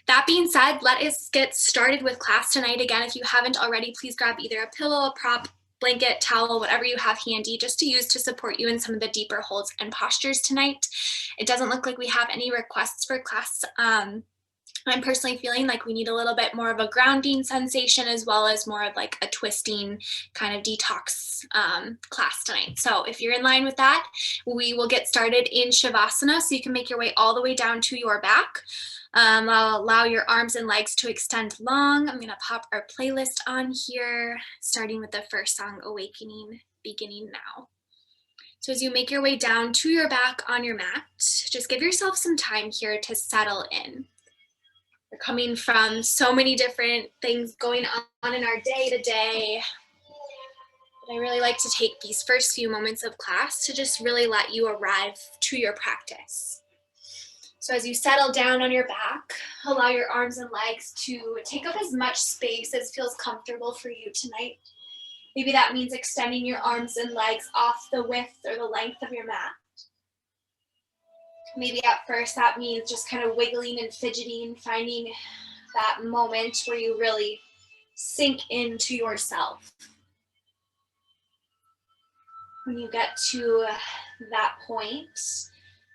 That being said, let us get started with class tonight. Again, if you haven't already, please grab either a pillow, a prop, blanket, towel, whatever you have handy, just to use to support you in some of the deeper holds and postures tonight. It doesn't look like we have any requests for class. I'm personally feeling like we need a little bit more of a grounding sensation, as well as more of like a twisting kind of detox class tonight. So if you're in line with that, we will get started in Shavasana. So you can make your way all the way down to your back. I'll allow your arms and legs to extend long. I'm going to pop our playlist on here, starting with the first song, Awakening, beginning now. So as you make your way down to your back on your mat, just give yourself some time here to settle in. We're coming from so many different things going on in our day to day. But I really like to take these first few moments of class to just really let you arrive to your practice. So as you settle down on your back, allow your arms and legs to take up as much space as feels comfortable for you tonight. Maybe that means extending your arms and legs off the width or the length of your mat. Maybe at first that means just kind of wiggling and fidgeting, finding that moment where you really sink into yourself. When you get to that point,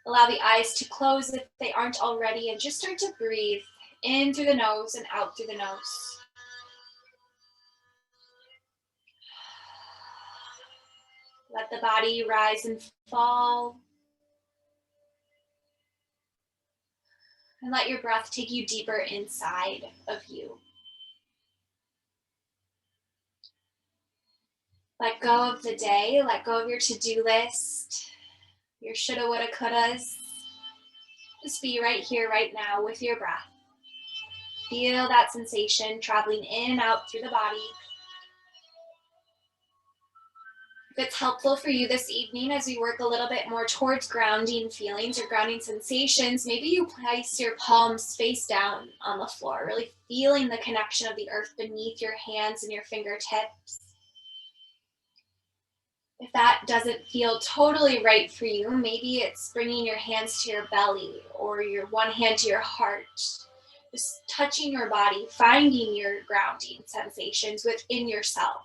allow the eyes to close if they aren't already, and just start to breathe in through the nose and out through the nose. Let the body rise and fall. And let your breath take you deeper inside of you. Let go of the day, let go of your to-do list, your shoulda, woulda, couldas. Just be right here, right now with your breath. Feel that sensation traveling in and out through the body. If it's helpful for you this evening as we work a little bit more towards grounding feelings or grounding sensations, maybe you place your palms face down on the floor, really feeling the connection of the earth beneath your hands and your fingertips. If that doesn't feel totally right for you, maybe it's bringing your hands to your belly or your one hand to your heart. Just touching your body, finding your grounding sensations within yourself.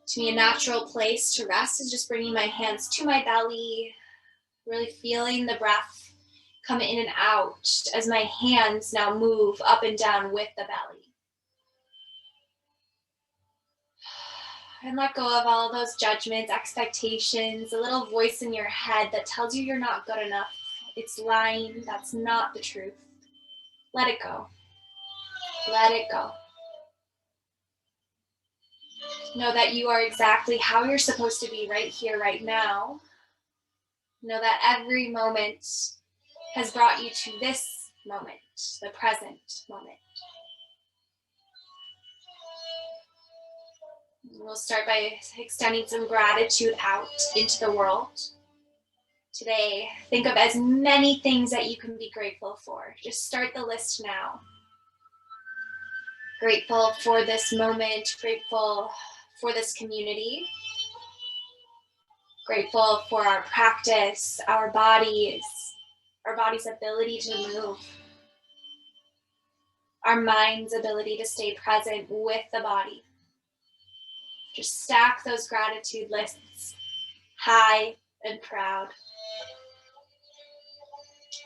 To me, a natural place to rest is just bringing my hands to my belly, really feeling the breath come in and out as my hands now move up and down with the belly. And let go of all of those judgments, expectations, a little voice in your head that tells you you're not good enough. It's lying. That's not the truth. Let it go. Let it go. Know that you are exactly how you're supposed to be right here, right now. Know that every moment has brought you to this moment, the present moment. We'll start by extending some gratitude out into the world. Today, think of as many things that you can be grateful for. Just start the list now. Grateful for this moment, grateful for this community, grateful for our practice, our body's ability to move, our mind's ability to stay present with the body. Just stack those gratitude lists high and proud.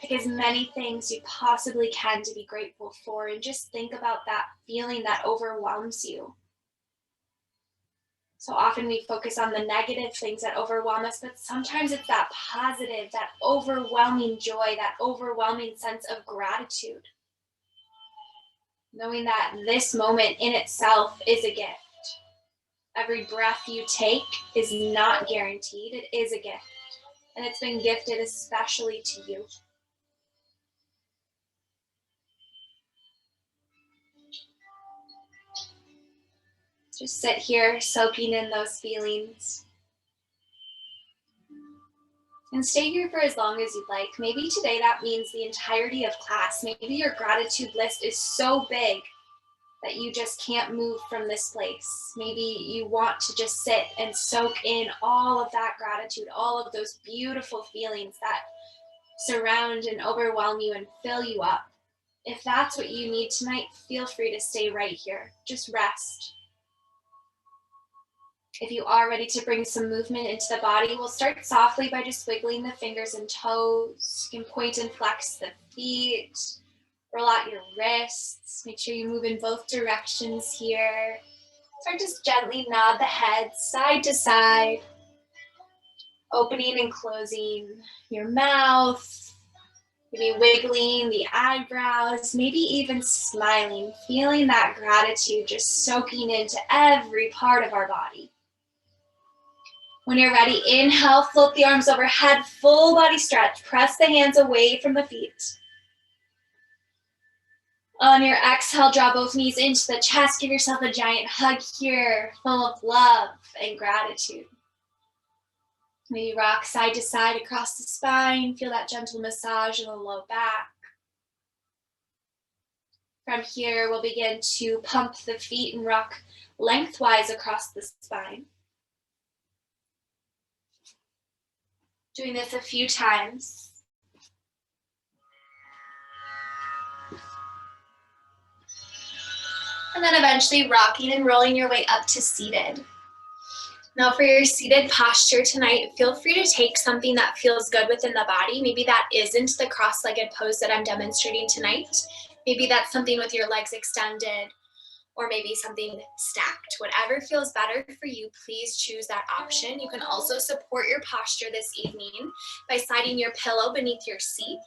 Pick as many things you possibly can to be grateful for, and just think about that feeling that overwhelms you. So often we focus on the negative things that overwhelm us, but sometimes it's that positive, that overwhelming joy, that overwhelming sense of gratitude. Knowing that this moment in itself is a gift. Every breath you take is not guaranteed, it is a gift. And it's been gifted especially to you. Just sit here soaking in those feelings. And stay here for as long as you'd like. Maybe today that means the entirety of class. Maybe your gratitude list is so big that you just can't move from this place. Maybe you want to just sit and soak in all of that gratitude, all of those beautiful feelings that surround and overwhelm you and fill you up. If that's what you need tonight, feel free to stay right here. Just rest. If you are ready to bring some movement into the body, we'll start softly by just wiggling the fingers and toes. You can point and flex the feet, roll out your wrists. Make sure you move in both directions here. Start just gently nod the head side to side, opening and closing your mouth. Maybe wiggling the eyebrows, maybe even smiling, feeling that gratitude just soaking into every part of our body. When you're ready, inhale, float the arms overhead, full body stretch. Press the hands away from the feet. On your exhale, draw both knees into the chest. Give yourself a giant hug here, full of love and gratitude. Maybe rock side to side across the spine. Feel that gentle massage in the low back. From here, we'll begin to pump the feet and rock lengthwise across the spine. Doing this a few times. And then eventually rocking and rolling your way up to seated. Now for your seated posture tonight, feel free to take something that feels good within the body. Maybe that isn't the cross-legged pose that I'm demonstrating tonight. Maybe that's something with your legs extended, or maybe something stacked. Whatever feels better for you, please choose that option. You can also support your posture this evening by sliding your pillow beneath your seat.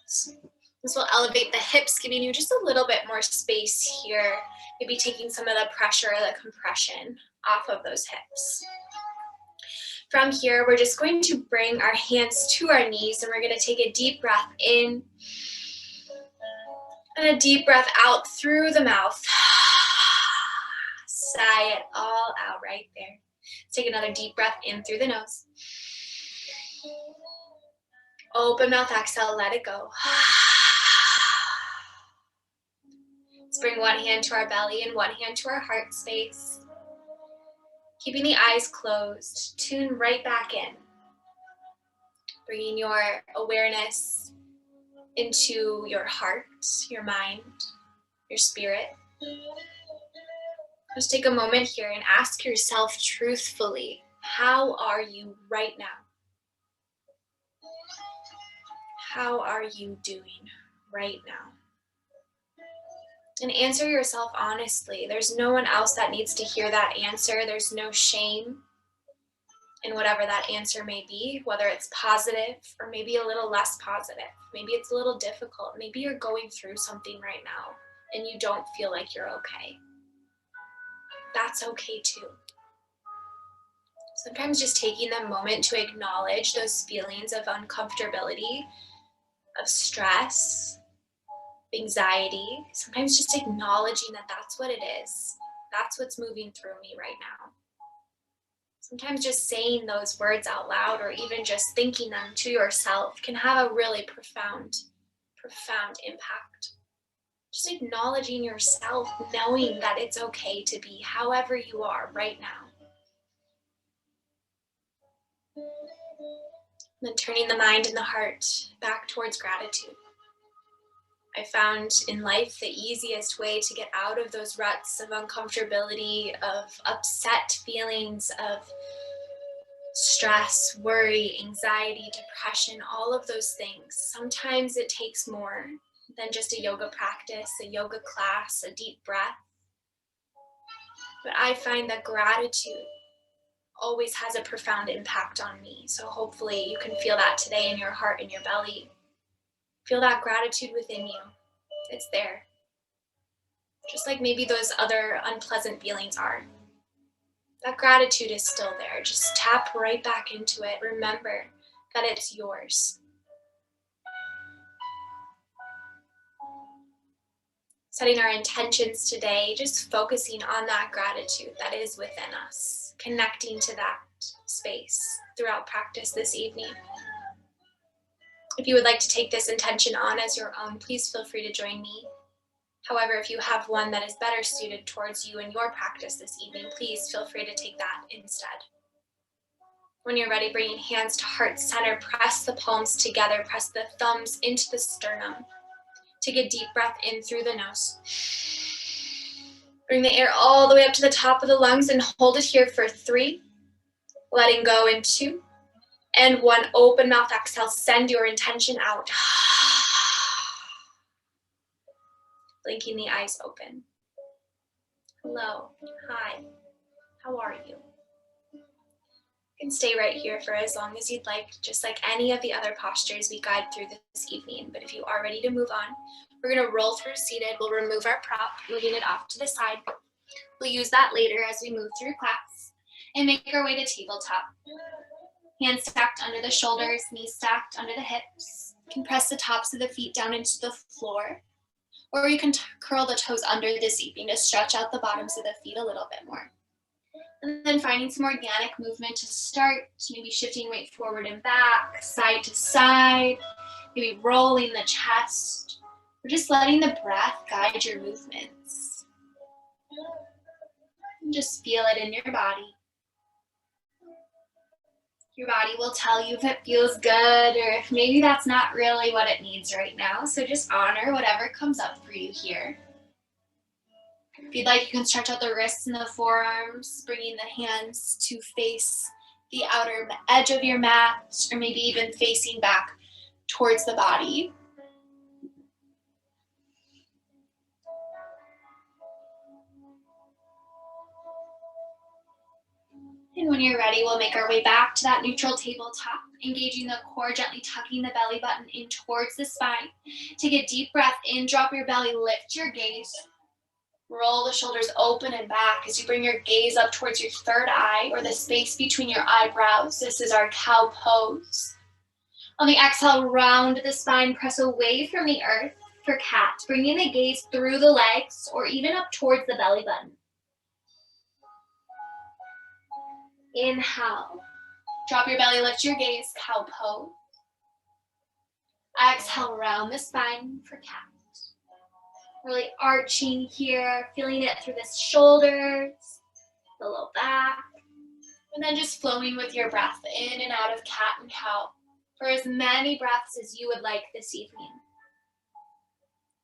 This will elevate the hips, giving you just a little bit more space here, maybe taking some of the pressure or the compression off of those hips. From here, we're just going to bring our hands to our knees, and we're going to take a deep breath in and a deep breath out through the mouth. Sigh it all out right there. Let's take another deep breath in through the nose. Open mouth, exhale, let it go. Let's bring one hand to our belly and one hand to our heart space. Keeping the eyes closed, tune right back in. Bringing your awareness into your heart, your mind, your spirit. Just take a moment here and ask yourself truthfully, how are you right now? How are you doing right now? And answer yourself honestly. There's no one else that needs to hear that answer. There's no shame in whatever that answer may be, whether it's positive or maybe a little less positive. Maybe it's a little difficult. Maybe you're going through something right now and you don't feel like you're okay. That's okay too. Sometimes just taking the moment to acknowledge those feelings of uncomfortability, of stress, anxiety, sometimes just acknowledging that that's what it is. That's what's moving through me right now. Sometimes just saying those words out loud or even just thinking them to yourself can have a really profound impact. Just acknowledging yourself, knowing that it's okay to be however you are right now. And then turning the mind and the heart back towards gratitude. I found in life the easiest way to get out of those ruts of uncomfortability, of upset feelings, of stress, worry, anxiety, depression, all of those things. Sometimes it takes more than just a yoga practice, a yoga class, a deep breath. But I find that gratitude always has a profound impact on me. So hopefully you can feel that today in your heart and your belly. Feel that gratitude within you. It's there. Just like maybe those other unpleasant feelings are. That gratitude is still there. Just tap right back into it. Remember that it's yours. Setting our intentions today, just focusing on that gratitude that is within us. Connecting to that space throughout practice this evening. If you would like to take this intention on as your own, please feel free to join me. However, if you have one that is better suited towards you in your practice this evening, please feel free to take that instead. When you're ready, bringing hands to heart center, press the palms together, press the thumbs into the sternum. Take a deep breath in through the nose. Bring the air all the way up to the top of the lungs and hold it here for 3. Letting go in 2. And 1. Open mouth exhale. Send your intention out. Blinking the eyes open. Hello. Hi. How are you? You can stay right here for as long as you'd like, just like any of the other postures we guide through this evening. But if you are ready to move on, we're going to roll through seated. We'll remove our prop, moving it off to the side. We'll use that later as we move through class and make our way to tabletop. Hands stacked under the shoulders, knees stacked under the hips. You can press the tops of the feet down into the floor, or you can curl the toes under this evening to stretch out the bottoms of the feet a little bit more. And then finding some organic movement to start, maybe shifting weight forward and back, side to side, maybe rolling the chest, or just letting the breath guide your movements. And just feel it in your body. Your body will tell you if it feels good or if maybe that's not really what it needs right now. So just honor whatever comes up for you here. If you'd like, you can stretch out the wrists and the forearms, bringing the hands to face the outer edge of your mat, or maybe even facing back towards the body. And when you're ready, we'll make our way back to that neutral tabletop, engaging the core, gently tucking the belly button in towards the spine. Take a deep breath in, drop your belly, lift your gaze. Roll the shoulders open and back as you bring your gaze up towards your third eye or the space between your eyebrows. This is our cow pose. On the exhale, round the spine, press away from the earth for cat, bringing the gaze through the legs or even up towards the belly button. Inhale, drop your belly, lift your gaze, cow pose. Exhale, round the spine for cat. Really arching here, feeling it through the shoulders, the low back, and then just flowing with your breath in and out of cat and cow for as many breaths as you would like this evening.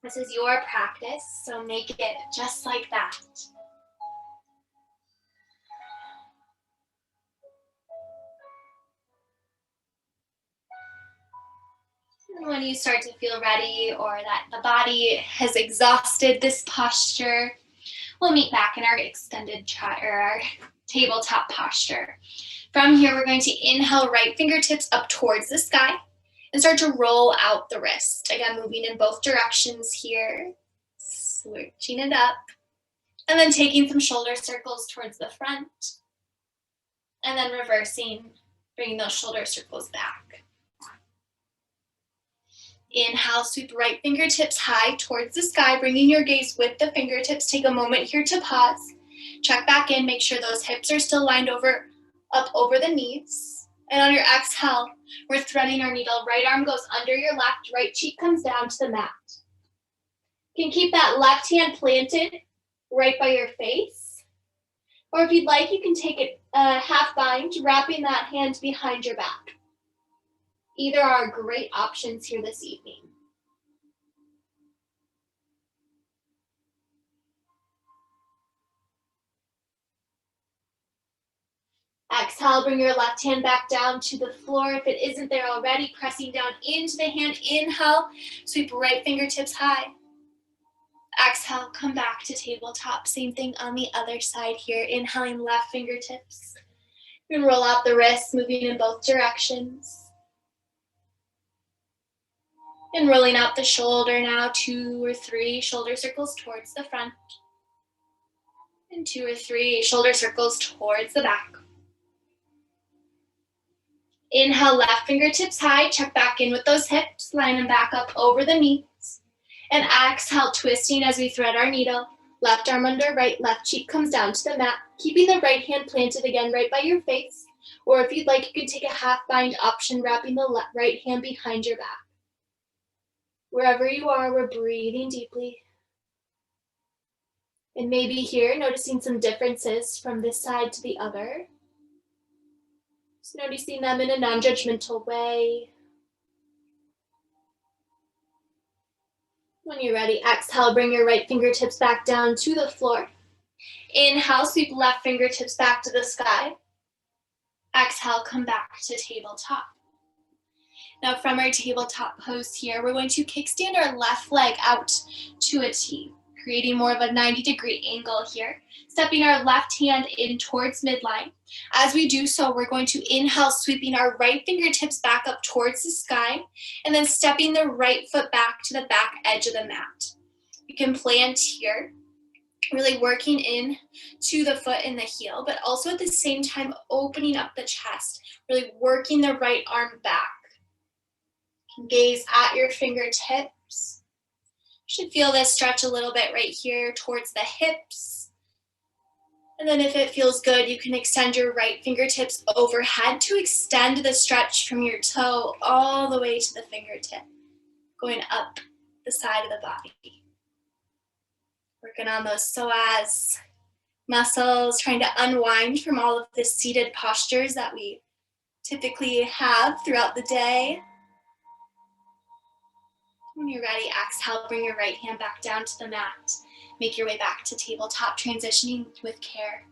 This is your practice, so make it just like that. And when you start to feel ready or that the body has exhausted this posture, we'll meet back in our extended our tabletop posture. From here, we're going to inhale right fingertips up towards the sky and start to roll out the wrist. Again, moving in both directions here, switching it up, and then taking some shoulder circles towards the front, and then reversing, bringing those shoulder circles back. Inhale, sweep right fingertips high towards the sky, bringing your gaze with the fingertips. Take a moment here to pause. Check back in, make sure those hips are still lined up over the knees. And on your exhale, we're threading our needle. Right arm goes under your left, right cheek comes down to the mat. You can keep that left hand planted right by your face. Or if you'd like, you can take a half bind, wrapping that hand behind your back. Either are great options here this evening. Exhale, bring your left hand back down to the floor. If it isn't there already, pressing down into the hand. Inhale, sweep right fingertips high. Exhale, come back to tabletop. Same thing on the other side here. Inhaling left fingertips. And roll out the wrists, moving in both directions. And rolling out the shoulder now, 2 or 3 shoulder circles towards the front. And 2 or 3 shoulder circles towards the back. Inhale, left fingertips high, check back in with those hips, line them back up over the knees. And exhale, twisting as we thread our needle. Left arm under right, left cheek comes down to the mat, keeping the right hand planted again right by your face. Or if you'd like, you can take a half bind option, wrapping the right hand behind your back. Wherever you are, we're breathing deeply. And maybe here, noticing some differences from this side to the other. Just noticing them in a non-judgmental way. When you're ready, exhale, bring your right fingertips back down to the floor. Inhale, sweep left fingertips back to the sky. Exhale, come back to tabletop. Now from our tabletop pose here, we're going to kickstand our left leg out to a T, creating more of a 90-degree angle here, stepping our left hand in towards midline. As we do so, we're going to inhale, sweeping our right fingertips back up towards the sky, and then stepping the right foot back to the back edge of the mat. You can plant here, really working in to the foot and the heel, but also at the same time opening up the chest, really working the right arm back. Gaze at your fingertips. You should feel this stretch a little bit right here towards the hips. And then if it feels good, you can extend your right fingertips overhead to extend the stretch from your toe all the way to the fingertip, going up the side of the body. Working on those psoas muscles, trying to unwind from all of the seated postures that we typically have throughout the day. When you're ready, exhale, bring your right hand back down to the mat. Make your way back to tabletop, transitioning with care.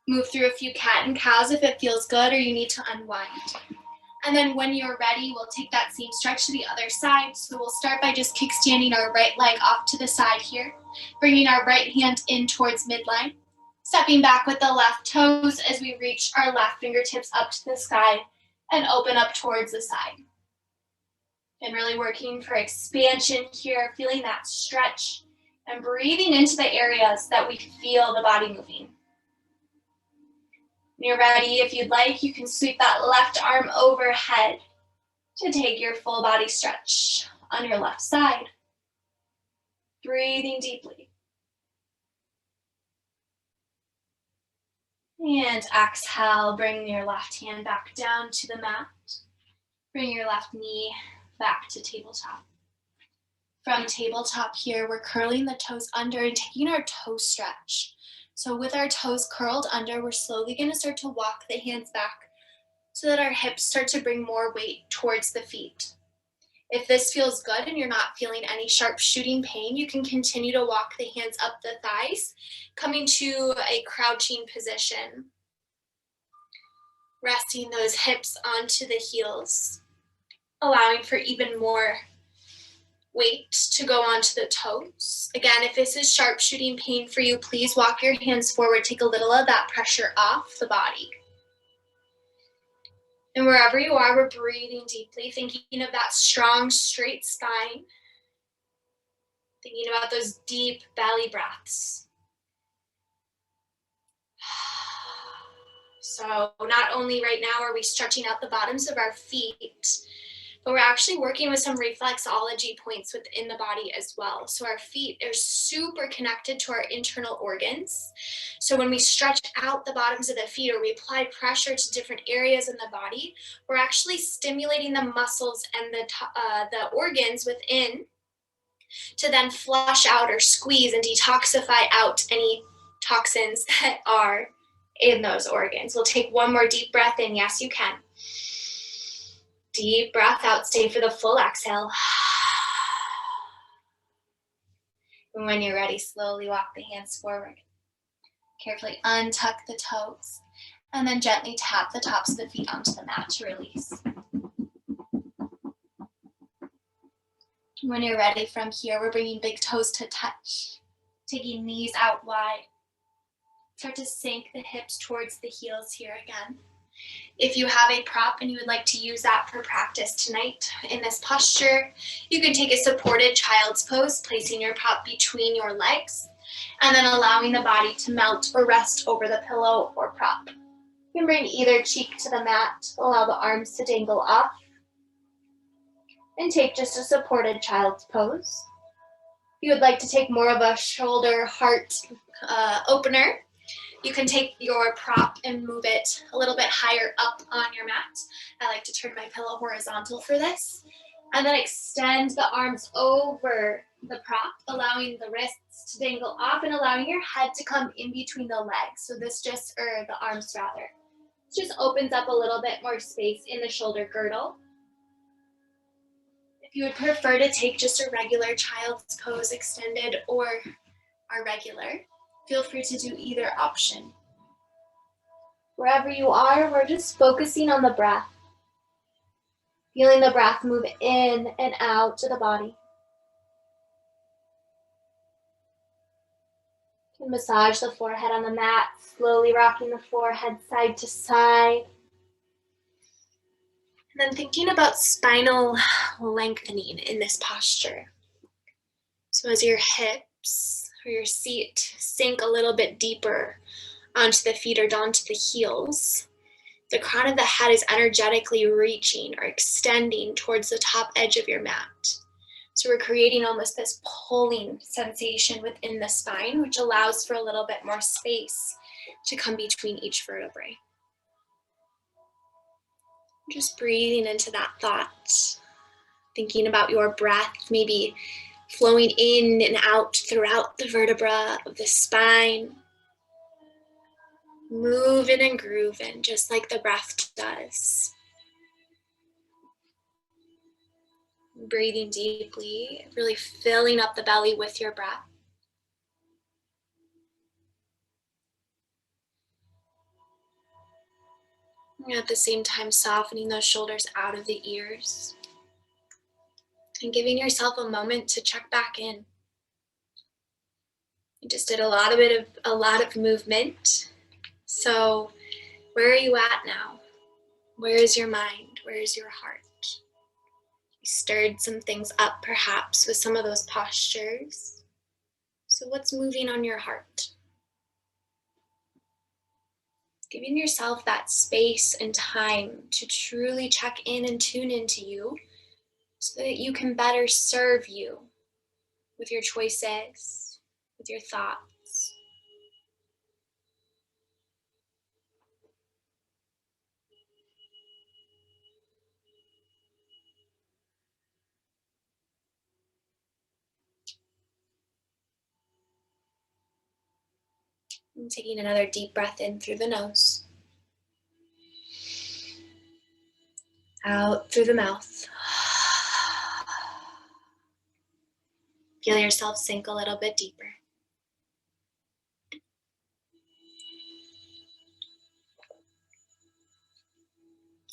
Move through a few cat and cows if it feels good or you need to unwind. And then when you're ready, we'll take that same stretch to the other side. So we'll start by just kickstanding our right leg off to the side here, bringing our right hand in towards midline, stepping back with the left toes as we reach our left fingertips up to the sky and open up towards the side. And really working for expansion here, feeling that stretch and breathing into the areas that we feel the body moving. When you're ready, if you'd like, you can sweep that left arm overhead to take your full body stretch on your left side. Breathing deeply. And exhale, bring your left hand back down to the mat. Bring your left knee back to tabletop. From tabletop here, we're curling the toes under and taking our toe stretch. So with our toes curled under, we're slowly going to start to walk the hands back so that our hips start to bring more weight towards the feet. If this feels good and you're not feeling any sharp shooting pain, you can continue to walk the hands up the thighs, coming to a crouching position. Resting those hips onto the heels, allowing for even more weight to go onto the toes. Again, if this is sharp shooting pain for you, please walk your hands forward, take a little of that pressure off the body. And wherever you are, we're breathing deeply, thinking of that strong, straight spine, thinking about those deep belly breaths. So not only right now are we stretching out the bottoms of our feet, but we're actually working with some reflexology points within the body as well. So our feet are super connected to our internal organs. So when we stretch out the bottoms of the feet or we apply pressure to different areas in the body, we're actually stimulating the muscles and the organs within to then flush out or squeeze and detoxify out any toxins that are in those organs. We'll take one more deep breath in. Yes, you can. Deep breath out, stay for the full exhale. And when you're ready, slowly walk the hands forward. Carefully untuck the toes, and then gently tap the tops of the feet onto the mat to release. When you're ready from here, we're bringing big toes to touch, taking knees out wide. Start to sink the hips towards the heels here again. If you have a prop and you would like to use that for practice tonight in this posture, you can take a supported child's pose, placing your prop between your legs and then allowing the body to melt or rest over the pillow or prop. You can bring either cheek to the mat, allow the arms to dangle off, and take just a supported child's pose. If you would like to take more of a shoulder heart opener, you can take your prop and move it a little bit higher up on your mat. I like to turn my pillow horizontal for this. And then extend the arms over the prop, allowing the wrists to dangle off and allowing your head to come in between the legs. So the arms rather. This just opens up a little bit more space in the shoulder girdle. If you would prefer to take just a regular child's pose extended or our regular, feel free to do either option. Wherever you are, we're just focusing on the breath. Feeling the breath move in and out to the body. You can massage the forehead on the mat, slowly rocking the forehead side to side. And then thinking about spinal lengthening in this posture. So as your hips or your seat sink a little bit deeper onto the feet or onto the heels, the crown of the head is energetically reaching or extending towards the top edge of your mat. So we're creating almost this pulling sensation within the spine, which allows for a little bit more space to come between each vertebrae. Just breathing into that thought, thinking about your breath, maybe flowing in and out throughout the vertebra of the spine. Moving and grooving just like the breath does. Breathing deeply, really filling up the belly with your breath. And at the same time, softening those shoulders out of the ears. And giving yourself a moment to check back in. You just did a lot of movement. So where are you at now? Where is your mind? Where is your heart? You stirred some things up perhaps with some of those postures. So what's moving on your heart? Giving yourself that space and time to truly check in and tune into you so that you can better serve you with your choices, with your thoughts. And taking another deep breath in through the nose. Out through the mouth. Feel yourself sink a little bit deeper.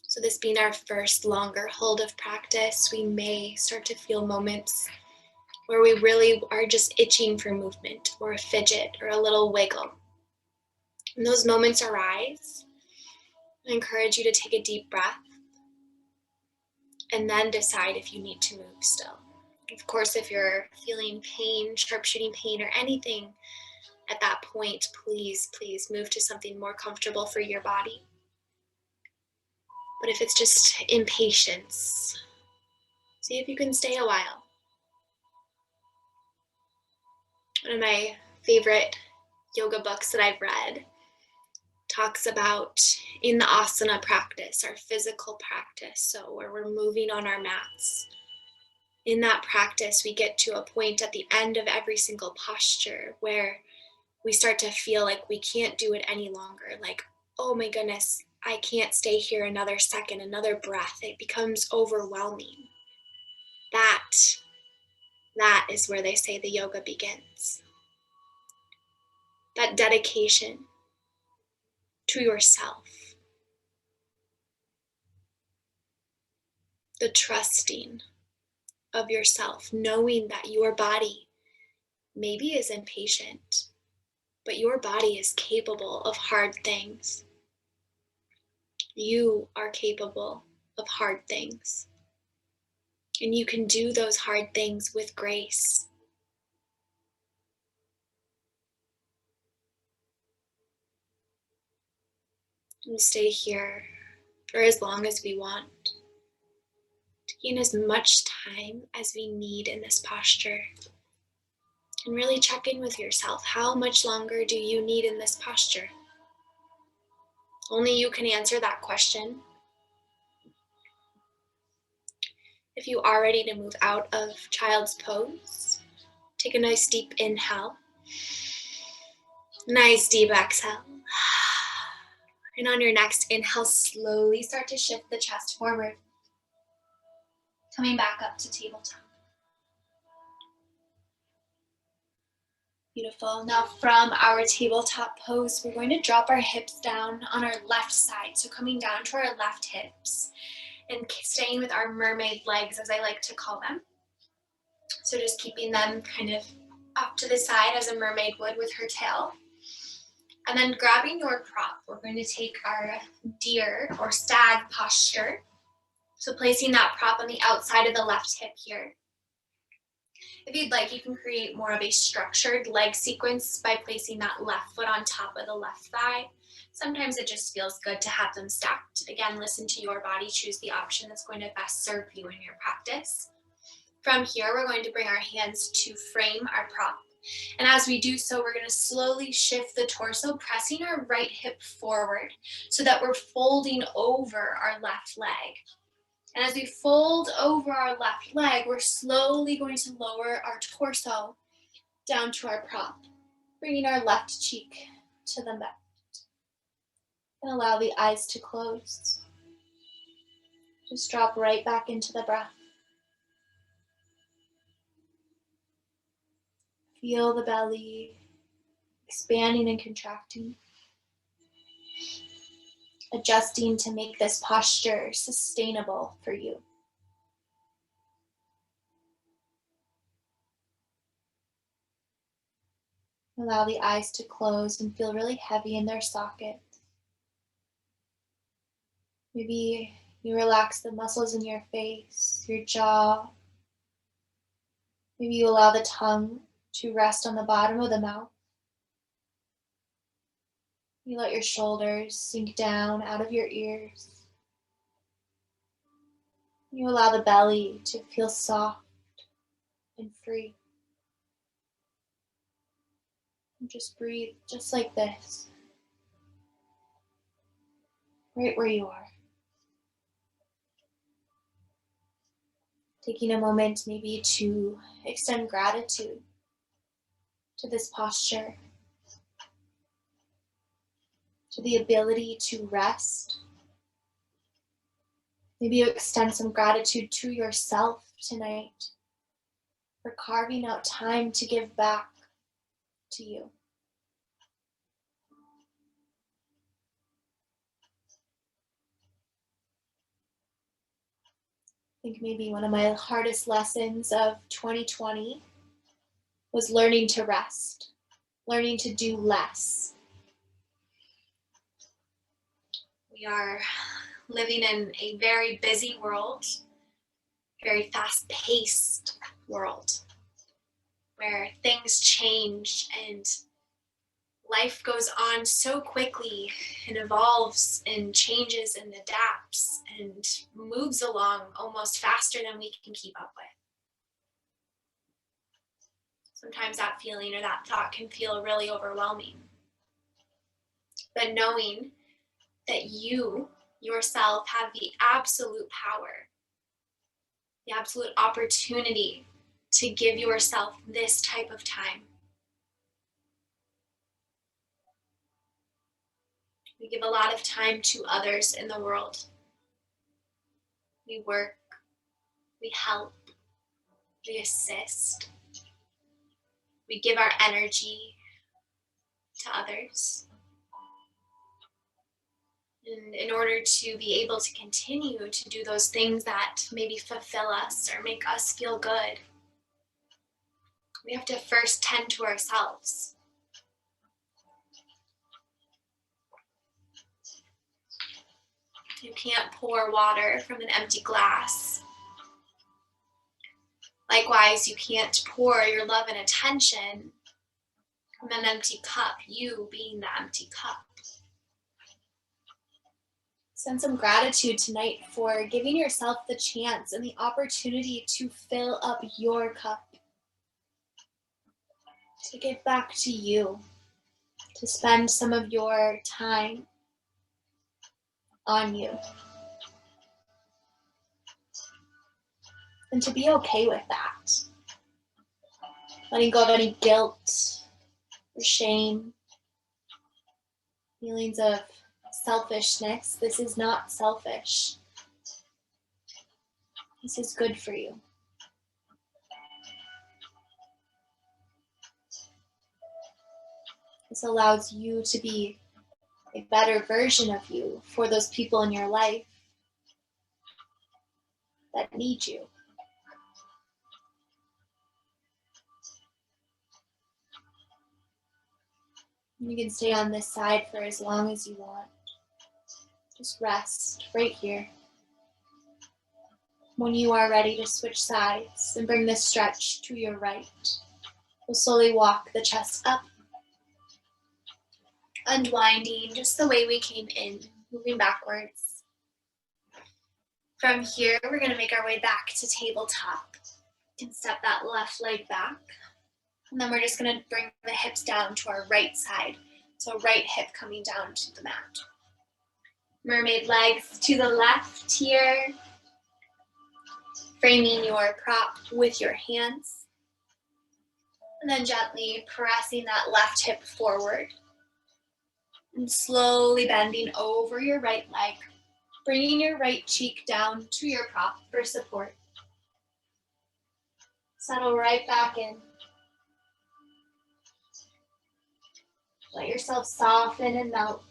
So this being our first longer hold of practice, we may start to feel moments where we really are just itching for movement or a fidget or a little wiggle. When those moments arise, I encourage you to take a deep breath and then decide if you need to move still. Of course, if you're feeling pain, sharp-shooting pain, or anything at that point, please move to something more comfortable for your body. But if it's just impatience, see if you can stay a while. One of my favorite yoga books that I've read talks about in the asana practice, our physical practice, so where we're moving on our mats. In that practice, we get to a point at the end of every single posture where we start to feel like we can't do it any longer. Like, oh my goodness, I can't stay here another second, another breath. It becomes overwhelming. That is where they say the yoga begins. That dedication to yourself. The trusting of yourself, knowing that your body maybe is impatient, but your body is capable of hard things. You are capable of hard things. And you can do those hard things with grace. And stay here for as long as we want. Taking as much time as we need in this posture. And really check in with yourself. How much longer do you need in this posture? Only you can answer that question. If you are ready to move out of child's pose, take a nice deep inhale. Nice deep exhale. And on your next inhale, slowly start to shift the chest forward. Coming back up to tabletop. Beautiful. Now from our tabletop pose, we're going to drop our hips down on our left side. So coming down to our left hips and staying with our mermaid legs, as I like to call them. So just keeping them kind of up to the side as a mermaid would with her tail. And then grabbing your prop, we're going to take our deer or stag posture. So placing that prop on the outside of the left hip here. If you'd like, you can create more of a structured leg sequence by placing that left foot on top of the left thigh. Sometimes it just feels good to have them stacked. Again, listen to your body, choose the option that's going to best serve you in your practice. From here, we're going to bring our hands to frame our prop. And as we do so, we're going to slowly shift the torso, pressing our right hip forward so that we're folding over our left leg. And as we fold over our left leg, we're slowly going to lower our torso down to our prop, bringing our left cheek to the left. And allow the eyes to close. Just drop right back into the breath. Feel the belly expanding and contracting. Adjusting to make this posture sustainable for you. Allow the eyes to close and feel really heavy in their sockets. Maybe you relax the muscles in your face, your jaw. Maybe you allow the tongue to rest on the bottom of the mouth. You let your shoulders sink down out of your ears. You allow the belly to feel soft and free. And just breathe just like this, right where you are. Taking a moment maybe to extend gratitude to this posture, to the ability to rest. Maybe you extend some gratitude to yourself tonight for carving out time to give back to you. I think maybe one of my hardest lessons of 2020 was learning to rest, learning to do less. We are living in a very busy world, very fast-paced world, where things change and life goes on so quickly and evolves and changes and adapts and moves along almost faster than we can keep up with. Sometimes that feeling or that thought can feel really overwhelming. But knowing that you yourself have the absolute power, the absolute opportunity to give yourself this type of time. We give a lot of time to others in the world. We work, we help, we assist. We give our energy to others. And in order to be able to continue to do those things that maybe fulfill us or make us feel good, we have to first tend to ourselves. You can't pour water from an empty glass. Likewise, you can't pour your love and attention from an empty cup, you being the empty cup. Send some gratitude tonight for giving yourself the chance and the opportunity to fill up your cup, to give back to you, to spend some of your time on you, and to be okay with that. Letting go of any guilt or shame, feelings of selfishness. This is not selfish. This is good for you. This allows you to be a better version of you for those people in your life that need you. You can stay on this side for as long as you want. Just rest right here. When you are ready to switch sides and bring the stretch to your right, we'll slowly walk the chest up, unwinding just the way we came in, moving backwards. From here, we're going to make our way back to tabletop. You can step that left leg back. And then we're just going to bring the hips down to our right side. So right hip coming down to the mat. Mermaid legs to the left here. Framing your prop with your hands. And then gently pressing that left hip forward. And slowly bending over your right leg. Bringing your right cheek down to your prop for support. Settle right back in. Let yourself soften and melt.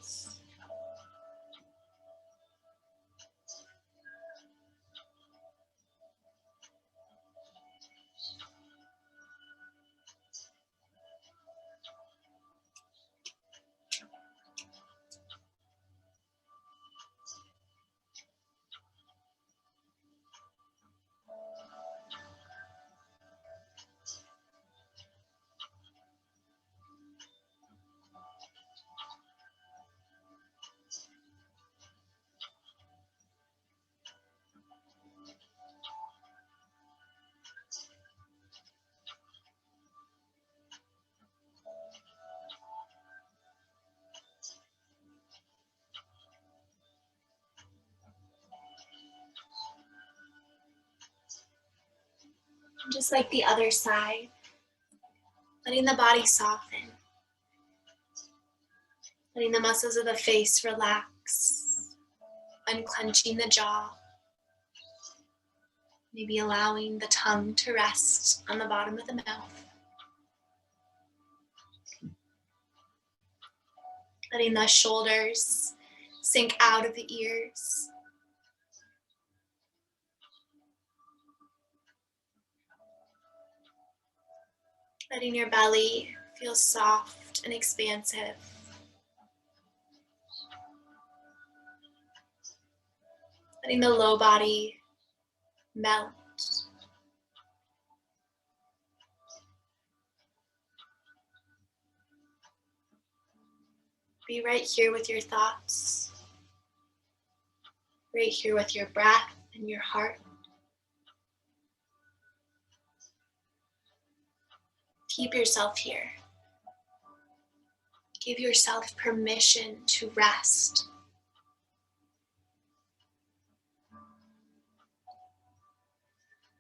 Just like the other side, letting the body soften, letting the muscles of the face relax, unclenching the jaw, maybe allowing the tongue to rest on the bottom of the mouth, letting the shoulders sink out of the ears, letting your belly feel soft and expansive. Letting the low body melt. Be right here with your thoughts. Right here with your breath and your heart. Keep yourself here. Give yourself permission to rest.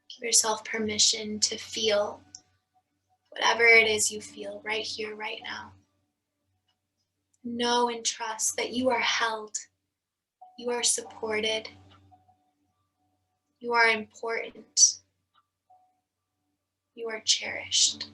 Give yourself permission to feel whatever it is you feel right here, right now. Know and trust that you are held. You are supported. You are important. You are cherished.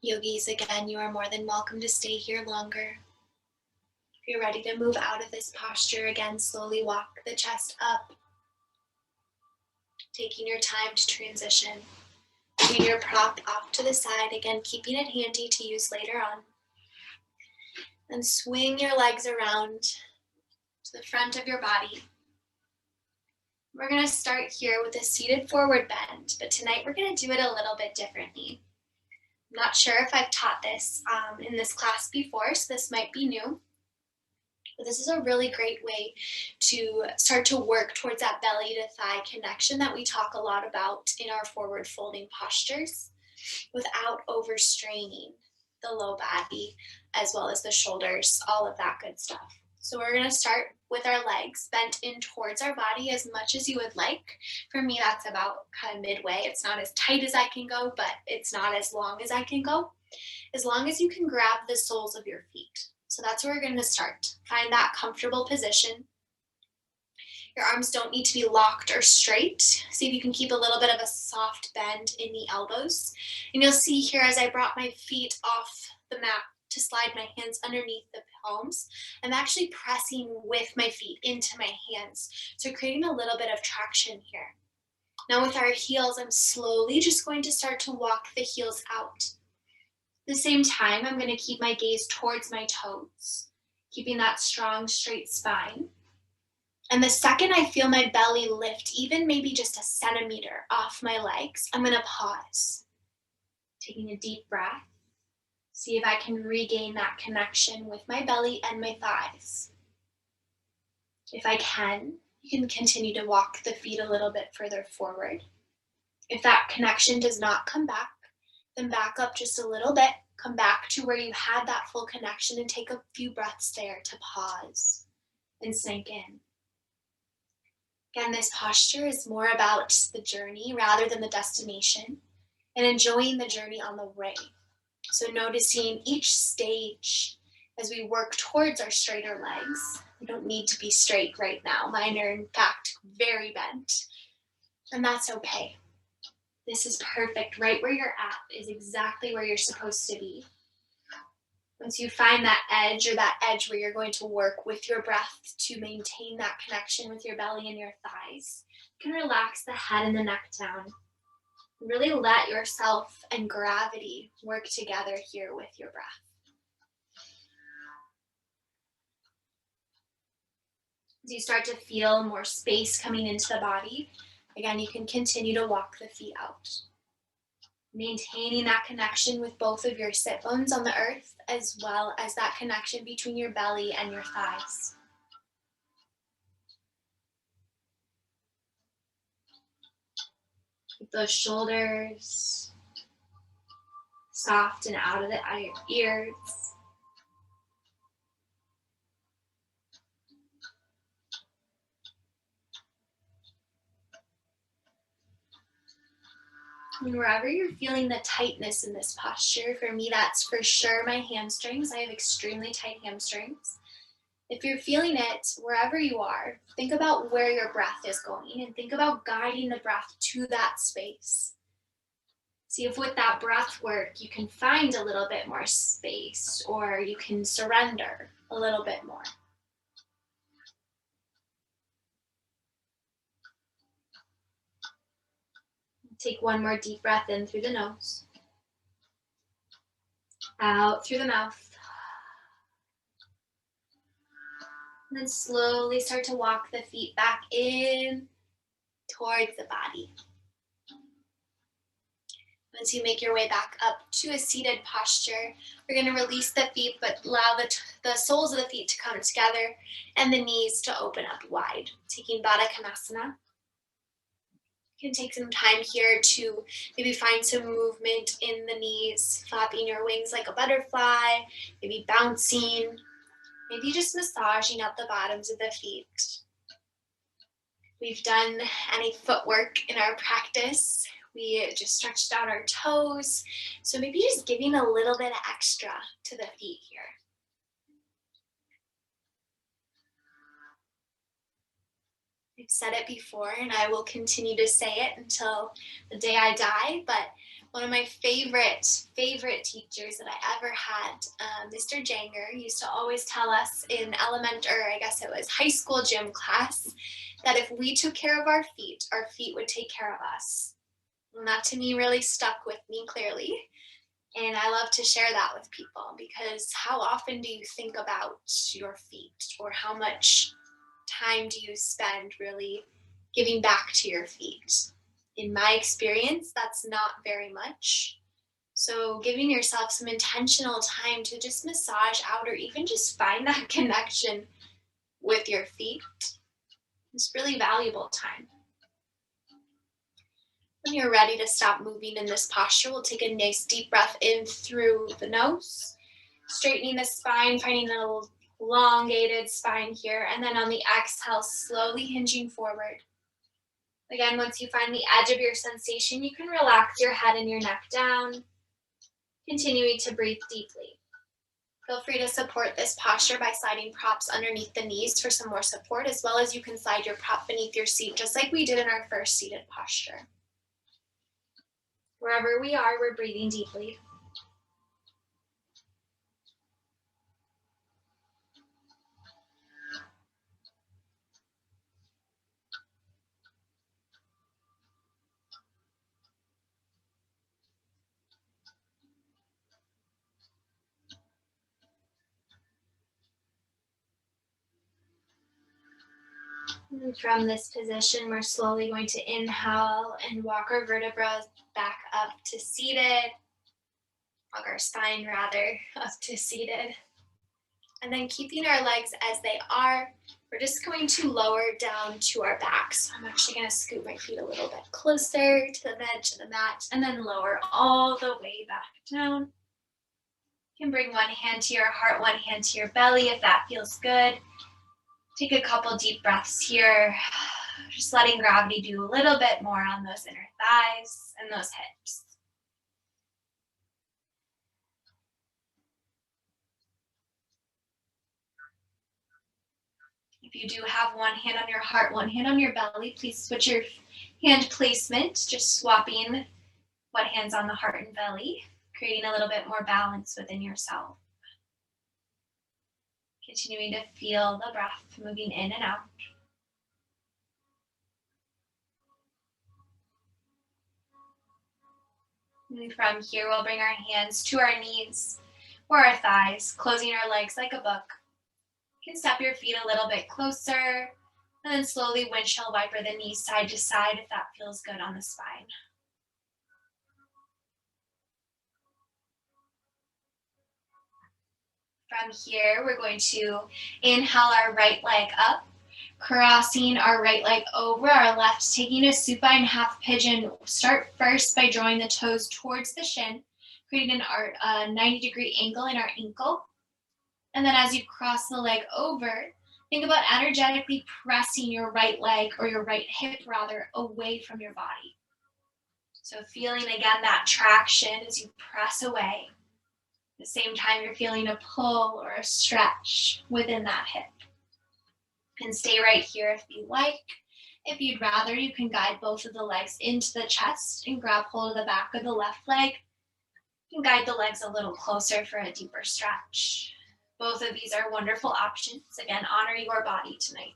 Yogis, again, you are more than welcome to stay here longer. If you're ready to move out of this posture, again, slowly walk the chest up, taking your time to transition. Bring your prop off to the side, again, keeping it handy to use later on. And swing your legs around to the front of your body. We're going to start here with a seated forward bend, but tonight we're going to do it a little bit differently. I'm not sure if I've taught this in this class before, so this might be new. But this is a really great way to start to work towards that belly to thigh connection that we talk a lot about in our forward folding postures without overstraining the low body as well as the shoulders, all of that good stuff. So we're going to start with our legs bent in towards our body as much as you would like. For me, that's about kind of midway. It's not as tight as I can go, but it's not as long as I can go. As long as you can grab the soles of your feet. So that's where we're going to start. Find that comfortable position. Your arms don't need to be locked or straight. See if you can keep a little bit of a soft bend in the elbows. And you'll see here as I brought my feet off the mat to slide my hands underneath the palms, I'm actually pressing with my feet into my hands. So creating a little bit of traction here. Now with our heels, I'm slowly just going to start to walk the heels out. At the same time, I'm going to keep my gaze towards my toes, keeping that strong, straight spine. And the second I feel my belly lift, even maybe just a centimeter off my legs, I'm going to pause. Taking a deep breath. See if I can regain that connection with my belly and my thighs. If I can, you can continue to walk the feet a little bit further forward. If that connection does not come back, then back up just a little bit. Come back to where you had that full connection and take a few breaths there to pause and sink in. Again, this posture is more about the journey rather than the destination and enjoying the journey on the way. So noticing each stage as we work towards our straighter legs. We don't need to be straight right now. Mine are in fact very bent, and that's okay. This is perfect. Right where you're at is exactly where you're supposed to be. Once you find that edge or that edge where you're going to work with your breath to maintain that connection with your belly and your thighs, you can relax the head and the neck down. Really let yourself and gravity work together here with your breath. As you start to feel more space coming into the body, again, you can continue to walk the feet out. Maintaining that connection with both of your sit bones on the earth, as well as that connection between your belly and your thighs. Keep those shoulders soft and out of the ears. And wherever you're feeling the tightness in this posture, for me, that's for sure my hamstrings. I have extremely tight hamstrings. If you're feeling it wherever you are, think about where your breath is going and think about guiding the breath to that space. See if with that breath work, you can find a little bit more space or you can surrender a little bit more. Take one more deep breath in through the nose, out through the mouth, and then slowly start to walk the feet back in towards the body. Once you make your way back up to a seated posture, we're going to release the feet, but allow the soles of the feet to come together and the knees to open up wide, taking Baddha Konasana. You can take some time here to maybe find some movement in the knees, flapping your wings like a butterfly, maybe bouncing, maybe just massaging up the bottoms of the feet. We've done any footwork in our practice. We just stretched out our toes. So maybe just giving a little bit of extra to the feet here. I've said it before and I will continue to say it until the day I die, but one of my favorite teachers that I ever had, Mr. Janger, used to always tell us in I guess it was high school gym class, that if we took care of our feet would take care of us. And that to me really stuck with me clearly. And I love to share that with people because how often do you think about your feet, or how much time do you spend really giving back to your feet? In my experience, that's not very much. So, giving yourself some intentional time to just massage out or even just find that connection with your feet is really valuable time. When you're ready to stop moving in this posture, we'll take a nice deep breath in through the nose, straightening the spine, finding a elongated spine here, and then on the exhale, slowly hinging forward. Again, once you find the edge of your sensation, you can relax your head and your neck down, continuing to breathe deeply. Feel free to support this posture by sliding props underneath the knees for some more support, as well as you can slide your prop beneath your seat, just like we did in our first seated posture. Wherever we are, we're breathing deeply. And from this position, we're slowly going to inhale and walk our vertebrae back up to seated, walk our spine rather up to seated. And then keeping our legs as they are, we're just going to lower down to our backs. So I'm actually going to scoot my feet a little bit closer to the edge of the mat and then lower all the way back down. You can bring one hand to your heart, one hand to your belly if that feels good. Take a couple deep breaths here, just letting gravity do a little bit more on those inner thighs and those hips. If you do have one hand on your heart, one hand on your belly, please switch your hand placement, just swapping what hand's on the heart and belly, creating a little bit more balance within yourself. Continuing to feel the breath moving in and out. And from here, we'll bring our hands to our knees or our thighs, closing our legs like a book. You can step your feet a little bit closer, and then slowly windshield wiper the knees side to side if that feels good on the spine. From here, we're going to inhale our right leg up, crossing our right leg over our left, taking a supine half pigeon. Start first by drawing the toes towards the shin, creating a 90-degree angle in our ankle. And then as you cross the leg over, think about energetically pressing your right leg, or your right hip rather, away from your body. So feeling again that traction as you press away. At the same time, you're feeling a pull or a stretch within that hip. And stay right here if you like. If you'd rather, you can guide both of the legs into the chest and grab hold of the back of the left leg. You can guide the legs a little closer for a deeper stretch. Both of these are wonderful options. Again, honor your body tonight.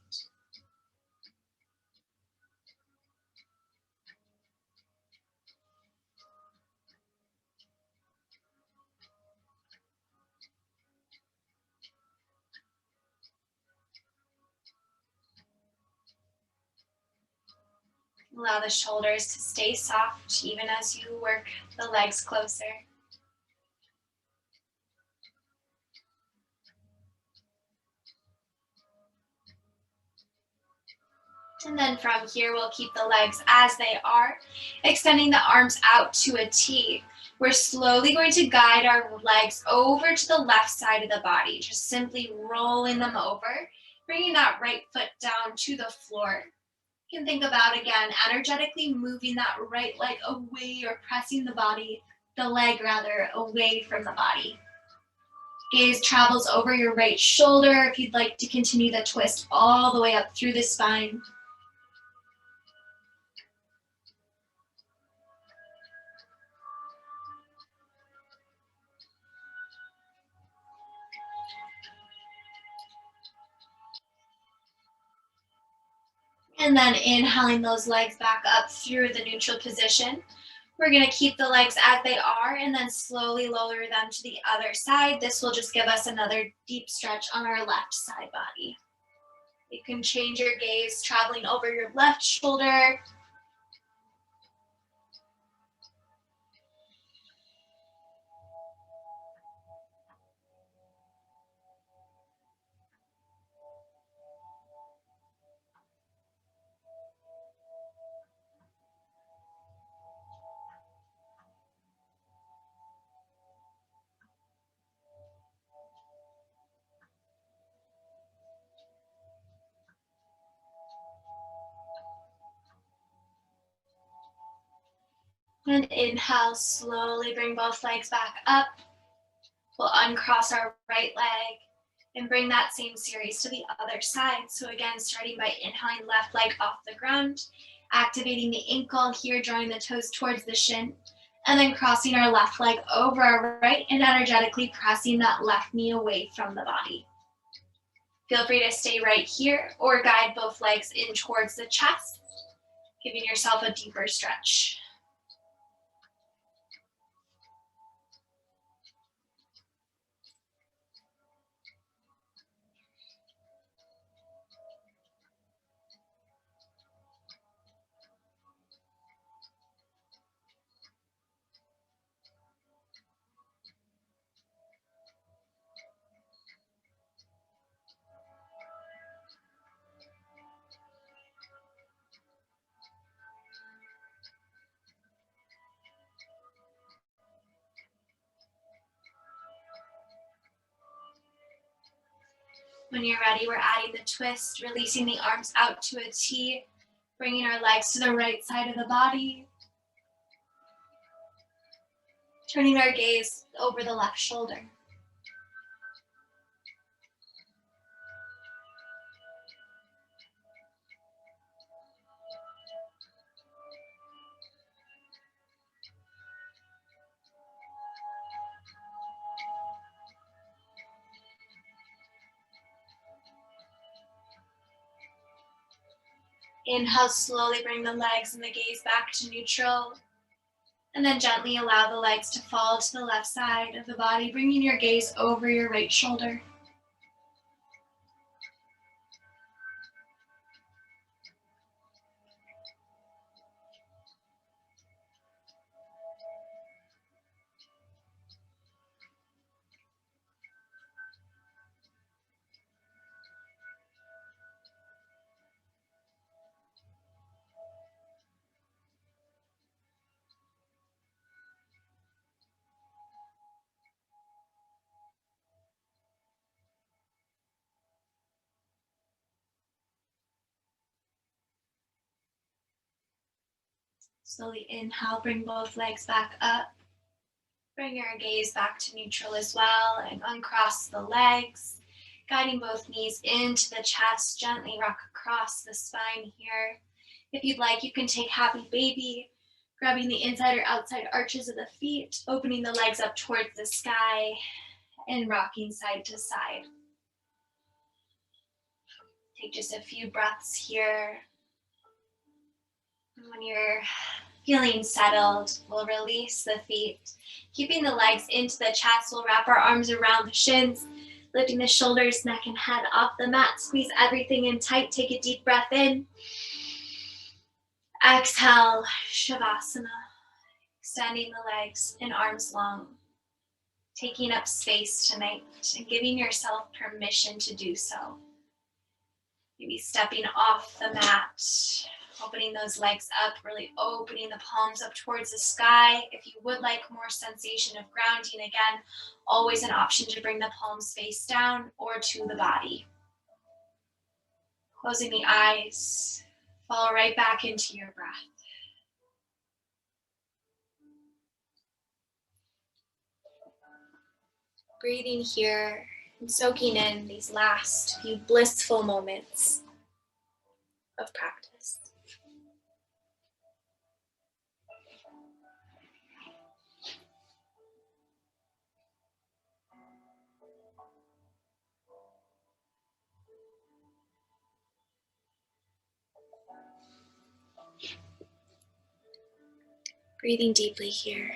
Allow the shoulders to stay soft even as you work the legs closer. And then from here, we'll keep the legs as they are, extending the arms out to a T. We're slowly going to guide our legs over to the left side of the body, just simply rolling them over, bringing that right foot down to the floor. You can think about, again, energetically moving that right leg away, or pressing the leg rather, away from the body. Gaze travels over your right shoulder if you'd like to continue the twist all the way up through the spine. And then inhaling those legs back up through the neutral position. We're going to keep the legs as they are and then slowly lower them to the other side. This will just give us another deep stretch on our left side body. You can change your gaze, traveling over your left shoulder. And inhale, slowly bring both legs back up. We'll uncross our right leg and bring that same series to the other side. So again, starting by inhaling left leg off the ground, activating the ankle here, drawing the toes towards the shin, and then crossing our left leg over our right and energetically pressing that left knee away from the body. Feel free to stay right here or guide both legs in towards the chest, giving yourself a deeper stretch. When you're ready, we're adding the twist, releasing the arms out to a T, bringing our legs to the right side of the body, turning our gaze over the left shoulder. Inhale, slowly bring the legs and the gaze back to neutral. And then gently allow the legs to fall to the left side of the body, bringing your gaze over your right shoulder. Slowly inhale, bring both legs back up. Bring your gaze back to neutral as well and uncross the legs, guiding both knees into the chest, gently rock across the spine here. If you'd like, you can take happy baby, grabbing the inside or outside arches of the feet, opening the legs up towards the sky and rocking side to side. Take just a few breaths here. And when you're feeling settled, we'll release the feet. Keeping the legs into the chest, we'll wrap our arms around the shins, lifting the shoulders, neck, and head off the mat. Squeeze everything in tight. Take a deep breath in. Exhale, Shavasana. Extending the legs and arms long. Taking up space tonight and giving yourself permission to do so. Maybe stepping off the mat, opening those legs up, really opening the palms up towards the sky. If you would like more sensation of grounding, again, always an option to bring the palms face down or to the body. Closing the eyes, fall right back into your breath. Breathing here and soaking in these last few blissful moments of practice. Breathing deeply here.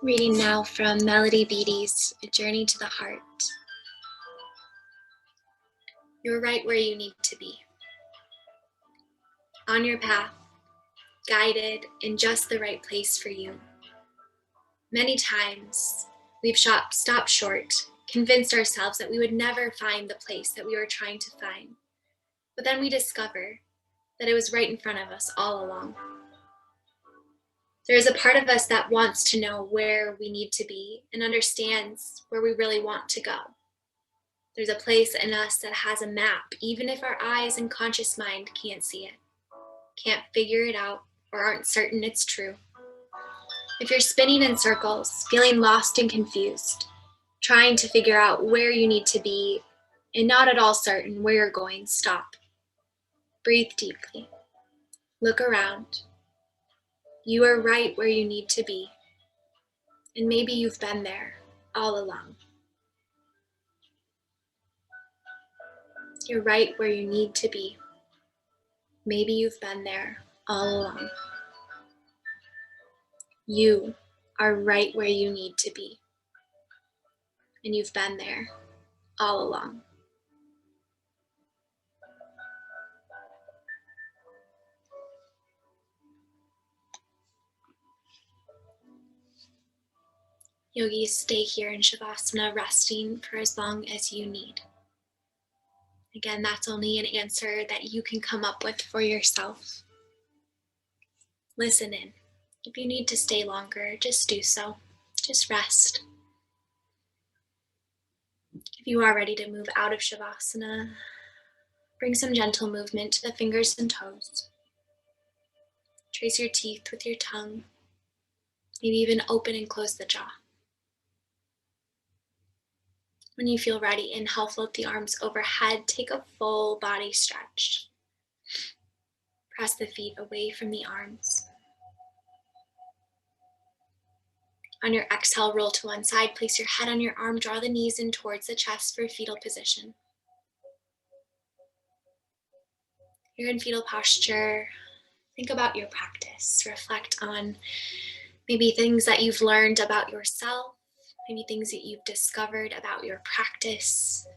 Reading now from Melody Beattie's A Journey to the Heart. You're right where you need to be. On your path, guided in just the right place for you. Many times we've stopped short, convinced ourselves that we would never find the place that we were trying to find. But then we discover that it was right in front of us all along. There is a part of us that wants to know where we need to be and understands where we really want to go. There's a place in us that has a map, even if our eyes and conscious mind can't see it, can't figure it out, or aren't certain it's true. If you're spinning in circles, feeling lost and confused, trying to figure out where you need to be, and not at all certain where you're going, stop. Breathe deeply. Look around. You are right where you need to be. And maybe you've been there all along. You're right where you need to be. Maybe you've been there all along. You are right where you need to be. And you've been there all along. Yogis, stay here in Shavasana, resting for as long as you need. Again, that's only an answer that you can come up with for yourself. Listen in. If you need to stay longer, just do so. Just rest. If you are ready to move out of Shavasana, bring some gentle movement to the fingers and toes. Trace your teeth with your tongue. Maybe even open and close the jaw. When you feel ready, inhale, float the arms overhead. Take a full body stretch. Press the feet away from the arms. On your exhale, roll to one side. Place your head on your arm. Draw the knees in towards the chest for fetal position. You're in fetal posture. Think about your practice. Reflect on maybe things that you've learned about yourself, maybe things that you've discovered about your practice.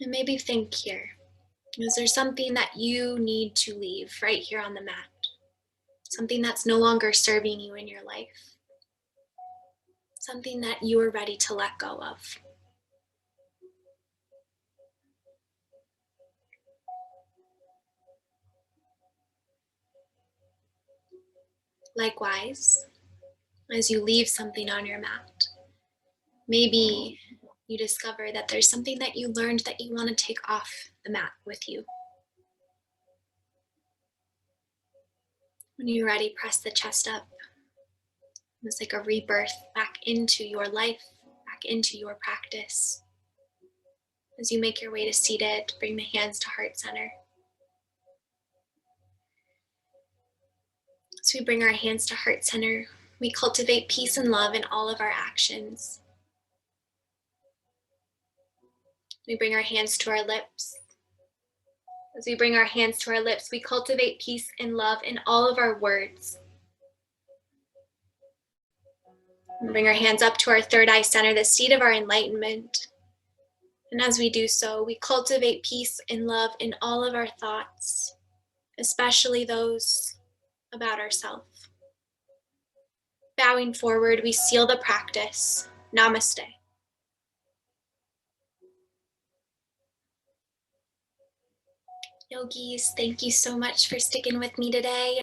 And maybe think here, is there something that you need to leave right here on the mat? Something that's no longer serving you in your life? Something that you are ready to let go of? Likewise, as you leave something on your mat, maybe you discover that there's something that you learned that you want to take off the mat with you. When you're ready, press the chest up. It's like a rebirth back into your life, back into your practice. As you make your way to seated, bring the hands to heart center. As we bring our hands to heart center, we cultivate peace and love in all of our actions. We bring our hands to our lips. As we bring our hands to our lips, we cultivate peace and love in all of our words. We bring our hands up to our third eye center, the seat of our enlightenment. And as we do so, we cultivate peace and love in all of our thoughts, especially those about ourselves. Bowing forward, we seal the practice. Namaste. Yogis, thank you so much for sticking with me today.